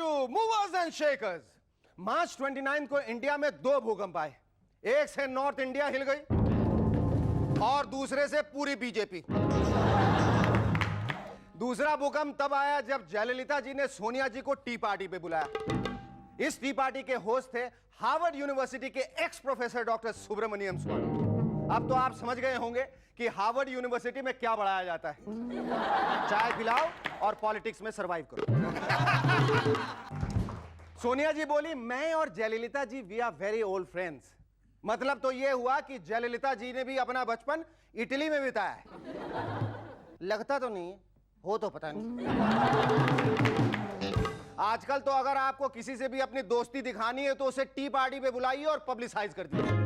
To movers and shakers. March 29 को India में 2 भूकंप आए। एक से नॉर्थ इंडिया हिल गई और दूसरे से पूरी बीजेपी। दूसरा भूकंप तब आया जब जयललिता जी ने सोनिया जी को टी पार्टी पे बुलाया। इस टी पार्टी के होस्ट थे हार्वर्ड यूनिवर्सिटी के एक्स प्रोफेसर डॉक्टर सुब्रमण्यम स्वामी। अब तो आप समझ गए होंगे कि हार्वर्ड यूनिवर्सिटी में क्या बढ़ाया जाता है। चाय पिलाओ और पॉलिटिक्स में सरवाइव करो। सोनिया जी बोली, मैं और Jayalalithaa ji we are very old friends. मतलब तो यह हुआ कि जयललिता जी ने भी अपना बचपन इटली में बिताया है। लगता तो नहीं, हो तो पता नहीं। आजकल तो अगर आपको किसी से भी अपनी दोस्ती दिखानी है तो उसे टी पार्टी पे बुलाइए और पब्लिसाइज कर दीजिए।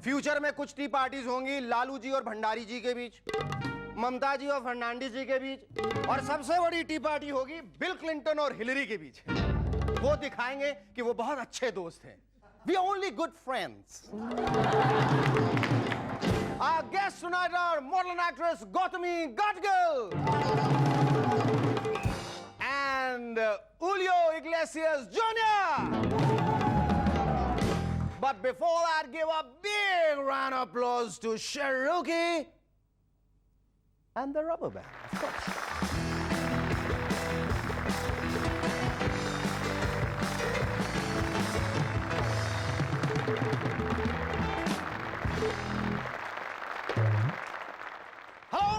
फ्यूचर में कुछ टी पार्टीज होंगी लालू जी और भंडारी जी के बीच, ममता जी और फर्नांडिस जी के बीच, और सबसे बड़ी टी पार्टी होगी बिल क्लिंटन और हिलरी के बीच। वो दिखाएंगे कि वो बहुत अच्छे दोस्त हैं। We are only good friends. Our guests tonight are model and actress Gautami Gatgil and Julio Iglesias Jr. But before that, give a big round of applause to Sharuki and the Rubber Band, of course.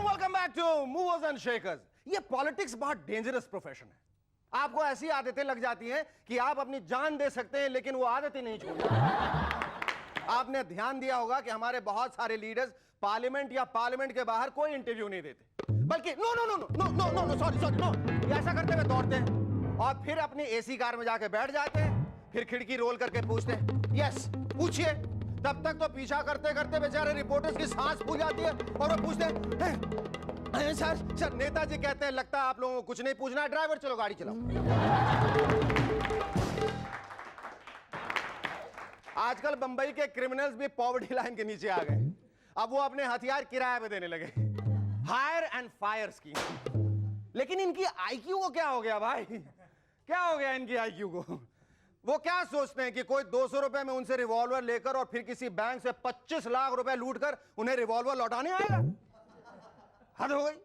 Welcome back to movers and shakers. ये politics बहुत dangerous profession है। आपको ऐसी आदतें लग जाती हैं कि आप अपनी जान दे सकते हैं लेकिन वो आदतें नहीं छोड़ते। आपने ध्यान दिया होगा कि हमारे बहुत सारे लीडर्स पार्लियामेंट या पार्लियामेंट के बाहर कोई इंटरव्यू नहीं देते, बल्कि no no no no no no no sorry sorry no, ऐसा करते हुए दौड़ते हैं और फिर अपनी एसी कार में जाके बैठ जाते हैं। फिर खिड़की रोल करके पूछते हैं, यस पूछिए। तब तक तो पीछा करते करते बेचारे रिपोर्टर्स की सांस फूल जाती है और वो पूछते हैं, सर नेताजी कहते हैं लगता है आप लोगों को कुछ नहीं पूछना है, ड्राइवर चलो गाड़ी चलाओ। आजकल बंबई के क्रिमिनल्स भी पॉवर्टी लाइन के नीचे आ गए। अब वो अपने हथियार किराए पे देने लगे, हायर एंड फायर स्कीम। लेकिन इनकी आईक्यू को क्या हो गया भाई? क्या हो गया इनकी आईक्यू को? वो क्या सोचते हैं कि कोई 200 रुपए में उनसे रिवॉल्वर लेकर और फिर किसी बैंक से 25 लाख रुपए लूटकर उन्हें रिवॉल्वर लौटाने आएगा? हद हो गई।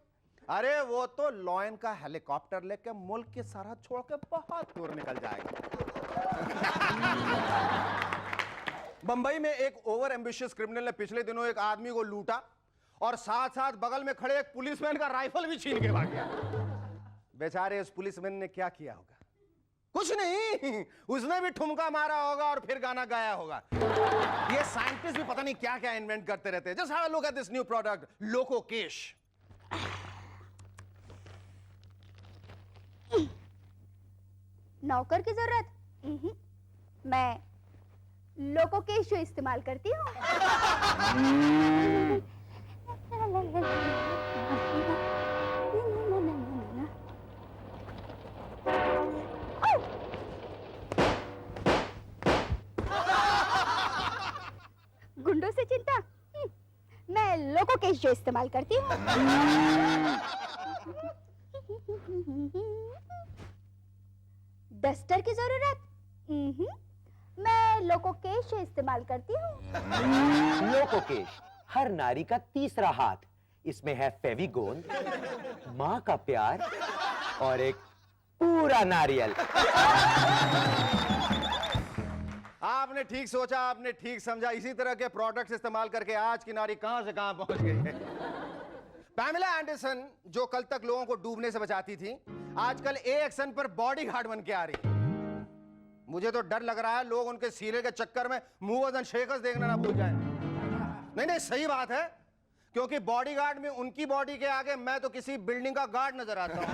अरे वो तो लॉयन का हेलीकॉप्टर लेकर मुल्क की सरहद छोड़ के बहुत दूर निकल जाएगा। बंबई में एक ओवर एम्बिशियस क्रिमिनल ने पिछले दिनों एक आदमी को लूटा और साथ साथ बगल में खड़े एक पुलिसमैन का राइफल भी छीन के भाग गया। बेचारे उस पुलिसमैन ने क्या किया होगा? कुछ नहीं, उसने भी ठुमका मारा होगा और फिर गाना गाया होगा। ये साइंटिस्ट भी पता नहीं क्या क्या इन्वेंट करते रहते हैं। Just have a look at this new product लोको केश। नौकर की जरूरत? मैं लोको केश जो इस्तेमाल करती हूँ। गुंडों से चिंता? मैं लोको केश जो इस्तेमाल करती हूँ। डस्टर की जरूरत? मैं लोको केश जो इस्तेमाल करती हूँ। लोको केश, हर नारी का तीसरा हाथ। इसमें है फेविगोन, माँ का प्यार और एक पूरा नारियल। आपने ठीक सोचा, आपने ठीक समझा। इसी तरह के प्रोडक्ट्स इस्तेमाल करके आज की नारी कहां से कहां पहुंच गई है। पैमेला एंडरसन जो कल तक लोगों को डूबने से बचाती थी, आजकल एक्शन पर बॉडीगार्ड बन के आ रही। मुझे तो डर लग रहा है लोग उनके सीरियल के चक्कर में मूवर्स एंड शेकर्स देखना ना भूल जाएं। नहीं नहीं सही बात है, क्योंकि बॉडीगार्ड में उनकी बॉडी के आगे मैं तो किसी बिल्डिंग का गार्ड नजर आता हूं।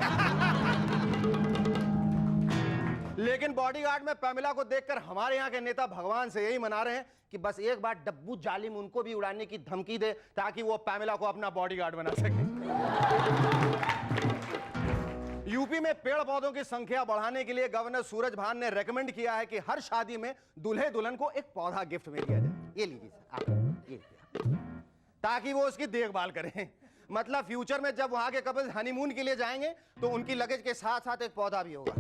लेकिन बॉडीगार्ड में पैमेला को देखकर हमारे यहां के नेता भगवान से यही मना रहे हैं कि बस एक बार डब्बू जालिम उनको भी उड़ाने की धमकी दे ताकि वो पैमेला को अपना बॉडीगार्ड बना सके। यूपी में पेड़ पौधों की संख्या बढ़ाने के लिए गवर्नर सूरज भान ने रेकमेंड किया है कि हर शादी में दूल्हे दुल्हन को एक पौधा गिफ्ट में दिया जाए। ये लीजिए आप, ये ताकि वो उसकी देखभाल करें। मतलब फ्यूचर में जब वहां के कपल्स हनीमून के लिए जाएंगे तो उनकी लगेज के साथ साथ एक पौधा भी होगा।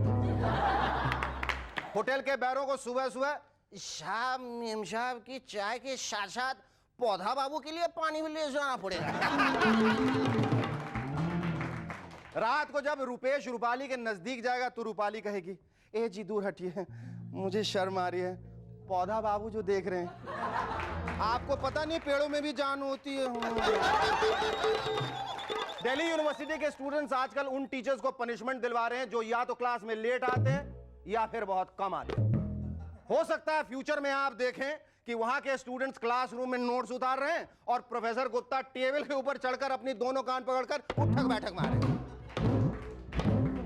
होटल के बैरों को सुबह सुबह साहब मेम साहब की चाय के साथ साथ पौधा बाबू के लिए पानी भी ले जाना पड़ेगा। रात को जब रुपेश रूपाली के नजदीक जाएगा तो रूपाली कहेगी, ए जी दूर हटिए, मुझे शर्म आ रही है, पौधा बाबू जो देख रहे हैं, आपको पता नहीं पेड़ों में भी जान होती है। दिल्ली यूनिवर्सिटी के स्टूडेंट्स आजकल उन टीचर्स को पनिशमेंट दिलवा रहे हैं जो या तो क्लास में लेट आते हैं या फिर बहुत कम आते हैं। हो सकता है फ्यूचर में आप देखें कि वहां के स्टूडेंट्स क्लासरूम में नोट्स उतार रहे हैं और प्रोफेसर गुप्ता टेबल के ऊपर चढ़कर अपनी दोनों कान पकड़कर उठक बैठक मारे,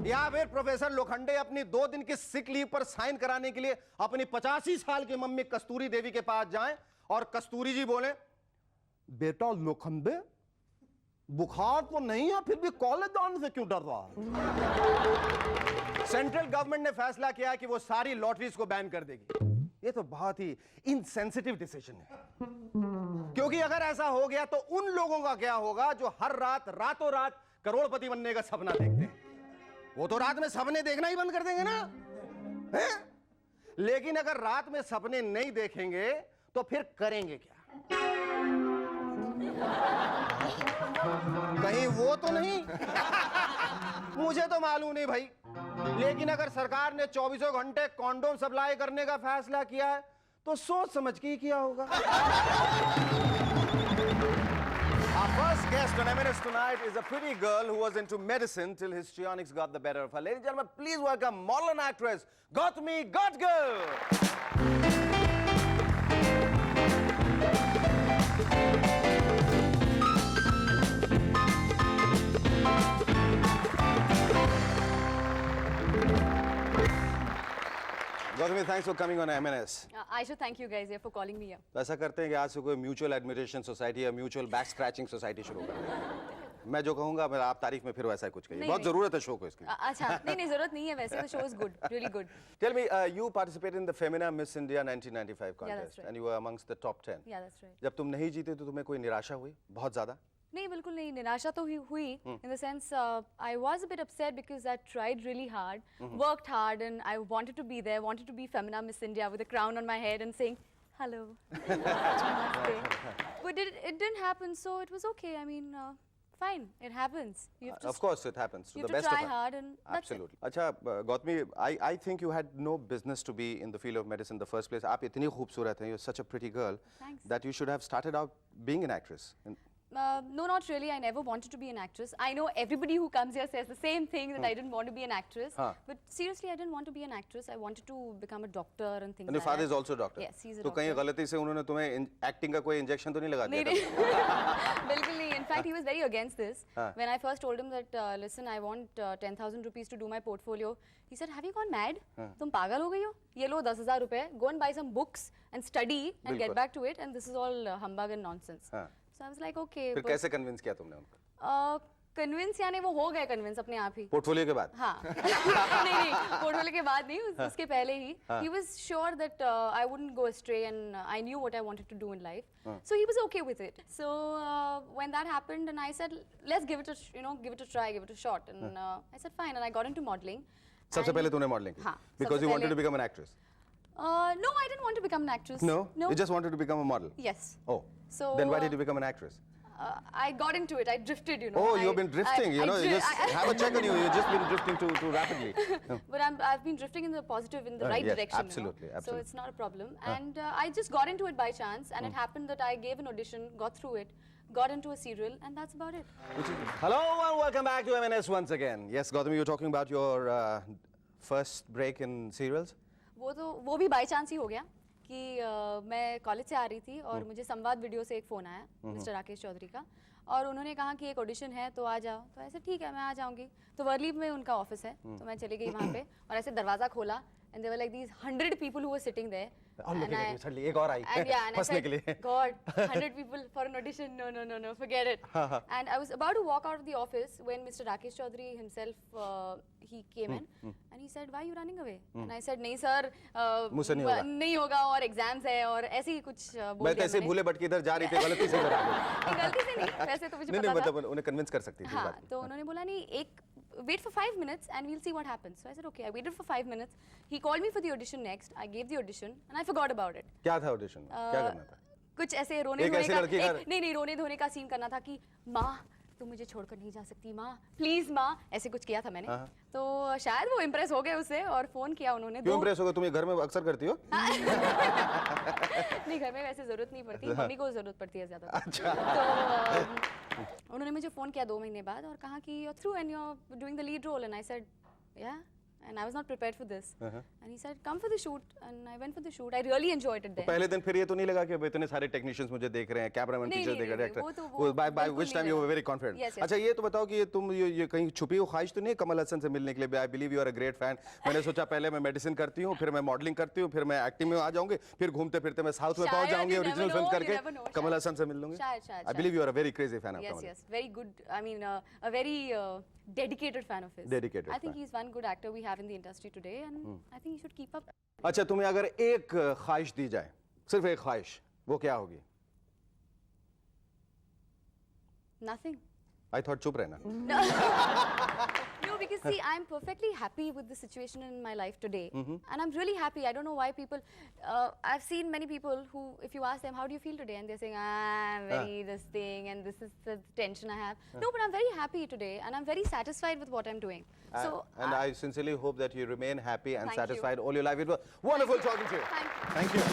या फिर प्रोफेसर लोखंडे अपनी 2 दिन की सिक लीव पर साइन कराने के लिए अपनी 85 साल की मम्मी कस्तूरी देवी के पास जाएं और कस्तूरी जी बोले, बेटा लोखंडे बुखार तो नहीं है, फिर भी कॉलेज आने से क्यों डर रहा है? सेंट्रल गवर्नमेंट ने फैसला किया है कि वो सारी लॉटरीज को बैन कर देगी। ये तो बहुत ही इनसेंसिटिव डिसीजन है, क्योंकि अगर ऐसा हो गया तो उन लोगों का क्या होगा जो हर रात रातों रात करोड़पति बनने का सपना देखते हैं। वो तो रात में सपने देखना ही बंद कर देंगे ना, है? लेकिन अगर रात में सपने नहीं देखेंगे तो फिर करेंगे क्या? कहीं वो तो नहीं? मुझे तो मालूम नहीं भाई, लेकिन अगर सरकार ने 24 घंटे कॉन्डोम सप्लाई करने का फैसला किया है तो सोच समझ के ही किया होगा। Our first guest on M&S tonight is a pretty girl who was into medicine till histrionics got the better of her. Ladies and gentlemen, please welcome model and actress Gautami Godgil. Gautami, thanks for coming on M&S. I should thank you guys here for calling me here. तो ऐसा करते हैं कि आज से कोई mutual admiration society या mutual back scratching society शुरू करते हैं। मैं जो कहूंगा मैं आप तारीफ में फिर वैसा कुछ कहिए। बहुत जरूरत है शो को इसकी। अच्छा, नहीं जरूरत नहीं है, वैसे तो show is good, really good. Tell me, you participated in the Femina Miss India 1995 contest, that's right. and you were amongst the top 10. Yeah, that's right. जब तुम नहीं जीते तो तुम्हें कोई निराशा हुई बहुत ज्यादा? नहीं, बिल्कुल नहीं, निराशा तो हुई in the sense I was a bit upset because I tried really hard, worked hard, and I wanted to be there, wanted to be Femina Miss India with a crown on my head and saying hello. But it didn't happen, so it was okay. I mean, fine, it happens. You have to Of course, it happens to you the have to best try of us. hard, and that's Absolutely. अच्छा, Gautami, I think you had no business to be in the field of medicine in the first place. आप इतनी खूबसूरत हैं, you're such a pretty girl. Thanks. That you should have started out being an actress. No, not really. I never wanted to be an actress. I know everybody who comes here says the same thing, that I didn't want to be an actress. But seriously, I didn't want to be an actress. I wanted to become a doctor and things And your like father that. is also a doctor. Yes, he's a तो कहीं doctor. गलती से उन्होंने तुम्हें acting का कोई injection तो नहीं लगा दिया? नहीं, बिल्कुल नहीं. In fact, he was very against this. When I first told him that, listen, I want 10,000 rupees to do my portfolio, he said, have you gone mad? तुम पागल हो गई हो? ये लो 10,000 रुपए. Go and buy some books and study and get back to it. And this is all humbug and nonsense. So I was like, okay. फिर कैसे convince किया तुमने उनको? कन्विंस यानी वो हो गए कन्विंस अपने आप ही। पोर्टफोलियो के बाद? हाँ। नहीं, पोर्टफोलियो के बाद नहीं, उसके पहले ही। He was sure that I wouldn't go astray and I knew what I wanted to do in life. So he was okay with it. So when that happened, and I said, let's give it a, give it a try, give it a shot. And I said, fine. And I got into modeling. सबसे पहले तूने modelling की? हाँ, Because you wanted to become an actress? No, I didn't want to become an actress. No? You just wanted to become a model? Yes. Oh. So Then why did you become an actress? I got into it. I drifted, Oh, you've been drifting. You just have a check on you. You've just been drifting too rapidly. But I've been drifting in the positive, in the right yes, direction. absolutely, So absolutely. it's not a problem. And I just got into it by chance, and it happened that I gave an audition, got through it, got into a serial, and that's about it. Hello and welcome back to M&S once again. Yes, Gautami, you were talking about your first break in serials? वो भी by chance ही हो गया कि मैं college से आ रही थी और मुझे संवाद वीडियो से एक फ़ोन आया मिस्टर राकेश चौधरी का, और उन्होंने कहा कि एक ऑडिशन है तो आ जाओ। तो ऐसे ठीक है, मैं आ जाऊंगी। तो वर्ली में उनका ऑफिस है, तो मैं चली गई वहाँ पे और ऐसे दरवाज़ा खोला, and there were like these 100 people who were sitting there, और And looking at I- you, suddenly एक और आई And yeah, and I फंसने के said, लिए. God, 100 people for an audition, no, forget it. And I was about to walk out of the office when Mr. Rakesh Chaudhary himself, he came in and he said, why are you running away? And I said, नहीं sir, मुझसे नहीं होगा. नहीं होगा और exams है और ऐसे ही कुछ बोल मैं दिया तो ऐसे मैंने. भूले भटके इधर जा रही थी, गलती से इधर आ गई. नहीं, गलती से नहीं, वैसे तो मुझे नहीं पता था. मतलब उन्हें कन्विंस कर सकती थी इस हाँ, बात में. तो उन्होंने बोला नहीं एक wait for 5 minutes and we'll see what happens. So I said okay. I waited for 5 minutes. He called me for the audition next. I gave the audition and I forgot about it. क्या था audition? क्या करना था? कुछ ऐसे रोने एक धोने ऐसी का लड़की का- नहीं रोने धोने का सीन करना था कि माँ तुम मुझे छोड़कर नहीं जा सकती माँ प्लीज माँ ऐसे कुछ किया था मैंने. तो शायद वो इम्प्रेस हो गए उससे और फोन किया उन्होंने. क्यों इम्प्रेस हो गए? तुम ये घर में अक्सर करती हो? नहीं घर में वैसे जरूरत नहीं पड़ती, मम्मी को जरूरत पड़ती है ज्यादा. तो उन्होंने मुझे फोन किया 2 महीने बाद और कहा कि you're through and you're doing the lead role and I said yeah and I was not prepared for this and he said come for the shoot and I went for the shoot. I really enjoyed it there. पहले दिन फिर ये तो नहीं लगा कि अब इतने सारे टेक्नीशियंस मुझे देख रहे हैं, कैमरामैन नहीं, टीचर नहीं, देख रहे हैं, नहीं, वो तो डायरेक्टर. बाय बिल्कुल व्हिच टाइम नहीं यू वर लगा. Very confident. Yes, yes. अच्छा ये तो बताओ कि ये तुम ये कहीं छुपी हुई ख्वाहिश तो नहीं है कमल हसन से मिलने के लिए? I believe you are a great fan. मैंने सोचा पहले मैं मेडिसिन करती हूँ, फिर मैं मॉडलिंग करती हूँ, फिर मैं एक्टिंग में आ जाऊंगी, फिर घूमते फिरते मैं साउथ में पहुंच शायद, जाऊंगी you never original know, film you करके never know, कमल शायद. हसन से मिल लूंगी. शायद, I believe you are a very crazy fan of Yes, Kamal. yes, very good. I mean, a very dedicated fan of his. Dedicated I think fan. he's one good actor we have in the industry today, and I think he should keep up. अच्छा तुम्हें अगर एक ख्वाहिश दी जाए, सिर्फ एक ख्वाहिश, वो क्या होगी? Nothing. आई थॉट चुप रहना. No, because see, I'm perfectly happy with the situation in my life today, and I'm really happy. I don't know why people. I've seen many people who, if you ask them, how do you feel today, and they're saying, I'm very this thing, and this is the tension I have. No, but I'm very happy today, and I'm very satisfied with what I'm doing. So. And I sincerely hope that you remain happy and Thank you. satisfied all your life. It was wonderful talking to you. Thank you. Thank you.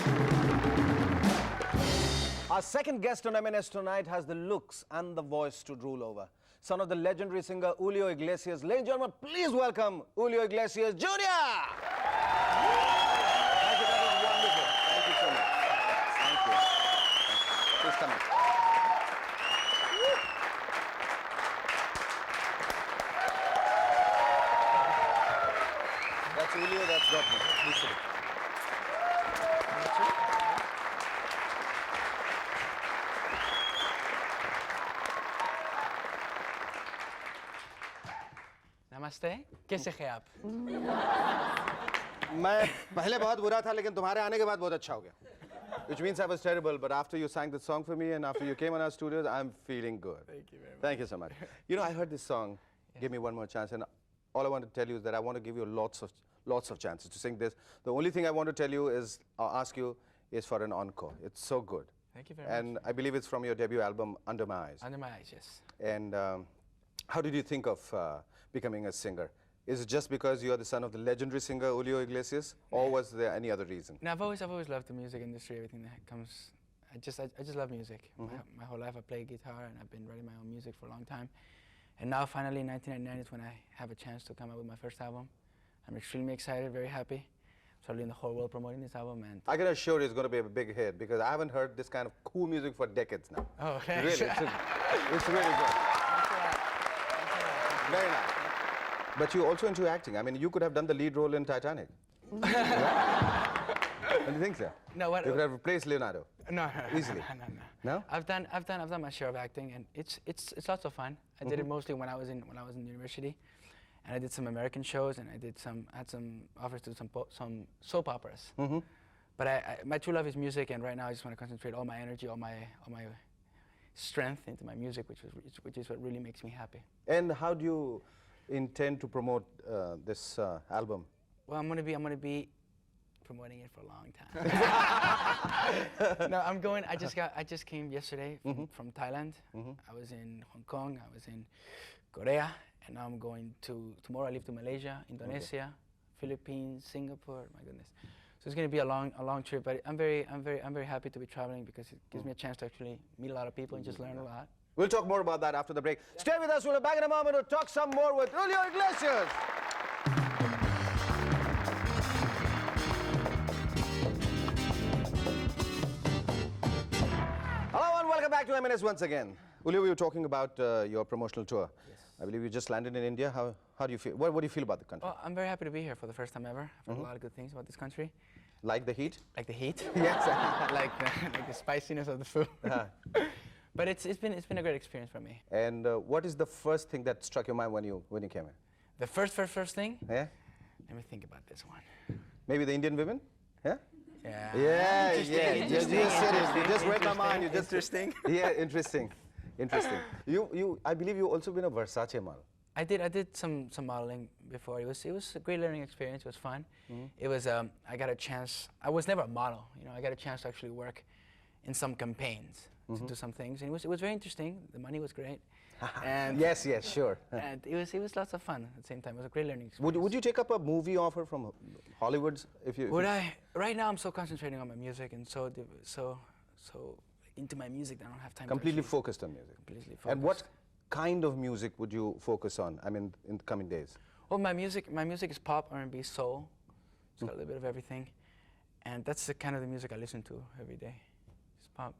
Our second guest on MNS tonight has the looks and the voice to rule over. Son of the legendary singer Julio Iglesias. Ladies and gentlemen, please welcome Julio Iglesias Jr. Thank you, that was wonderful. Thank you so much. Thank you. Please come in. That's Julio, that's Gautam. Please sit. नमस्ते, कैसे हैं आप? मैं पहले बहुत बुरा था लेकिन तुम्हारे आने के बाद बहुत अच्छा हो गया. Which means I was terrible, but after you sang the song for me and after you came on our studios, I'm feeling good. Thank you very much. Thank you so much. You know, I heard this song, Give Me One More Chance, and all I want to tell you is that I want to give you lots of chances to sing this. The only thing I want to tell you is, or ask you, is for an encore. It's so good. Thank you very much. And I believe it's from your debut album, Under My Eyes. Under my eyes, yes. And how did you think of becoming a singer? Is it just because you are the son of the legendary singer Julio Iglesias, or was there any other reason? No, I've always loved the music industry, everything that comes. I just love music. My whole life I play guitar and I've been writing my own music for a long time. And now finally in 1999 is when I have a chance to come out with my first album. I'm extremely excited, very happy. Traveling the whole world promoting this album, and I can assure you it's going to be a big hit because I haven't heard this kind of cool music for decades now. oh, Really, thanks. it's really good. Very nice. But you're also into acting. I mean, you could have done the lead role in Titanic. Yeah? Don't you think so? No, what? You could have replaced Leonardo. No, Easily. No. No? I've done my share of acting, and it's lots of fun. I did it mostly when I was in university, and I did some American shows, and I had some offers to do some soap operas. But my true love is music, and right now I just want to concentrate all my energy, all my strength into my music, which is what really makes me happy. And how do you intend to promote this album? Well, I'm gonna be promoting it for a long time. No, I'm going. I just came yesterday from Thailand. I was in Hong Kong. I was in Korea, and now I'm going tomorrow. I leave to Malaysia, Indonesia, Philippines, Singapore. My goodness. So it's going to be a long trip. But I'm very happy to be traveling because it gives me a chance to actually meet a lot of people and just learn a lot. We'll talk more about that after the break. Stay with us. We'll be back in a moment to talk some more with Julio Iglesias. Hello and welcome back to MNS once again. Julio, we were talking about your promotional tour. Yes. I believe you just landed in India. How do you feel? What do you feel about the country? Well, I'm very happy to be here for the first time ever. I've heard a lot of good things about this country. Like the heat? Like the heat, Yes. like the spiciness of the food. But it's been a great experience for me. And what is the first thing that struck your mind when you came in? The first thing. Yeah? Let me think about this one. Maybe the Indian women? Yeah? Yeah. Yeah, Interesting, yeah. interesting, Just serious. You interesting, just read my mind. You just interesting. Yeah, interesting. Interesting. I believe you also been a Versace model. I did some modeling before. It was a great learning experience. It was fun. It was I got a chance. I was never a model, you know. I got a chance to actually work in some campaigns, to do some things, and it was very interesting. The money was great, and Yes, sure. and it was lots of fun at the same time. It was a great learning experience. Would you take up a movie offer from Hollywood's if you? Would I? Right now, I'm so concentrating on my music and so into my music that I don't have time. Completely to actually focused on music. completely focus. And what kind of music would you focus on? I mean, in the coming days. Well, my music is pop, R&B, soul. It's got a little bit of everything, and that's the kind of the music I listen to every day. It's pop,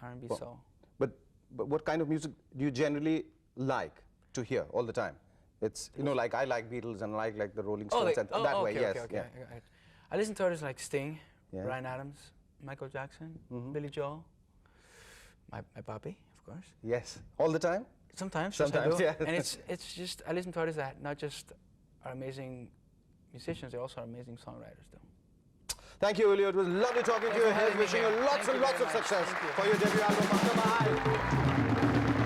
R&B, Well, soul. But what kind of music do you generally like to hear all the time? It's like I like Beatles and I like the Rolling Stones and that way. Okay, Yes, okay, yeah. I got it. I listen to artists like Sting, Yeah. Bryan Adams, Michael Jackson, Billy Joel, my papi, of course. Yes, all the time. Sometimes, Sometimes, yes, I do. yeah. And it's just I listen to artists that not just are amazing musicians, they also are amazing songwriters, though. Thank you, Julio. It was lovely talking to you. for having me Wishing you here. lots Thank and you lots very of much. success Thank you. for your debut album. Bye.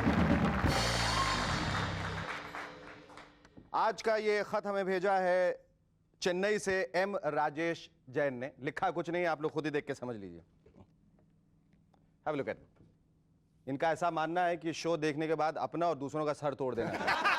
आज का ये खत हमें भेजा है चेन्नई से M Rajesh Jain ने. लिखा कुछ नहीं, आप लोग खुद ही देख के समझ लीजिए. Have a look at it. इनका ऐसा मानना है कि शो देखने के बाद अपना और दूसरों का सर तोड़ देना है.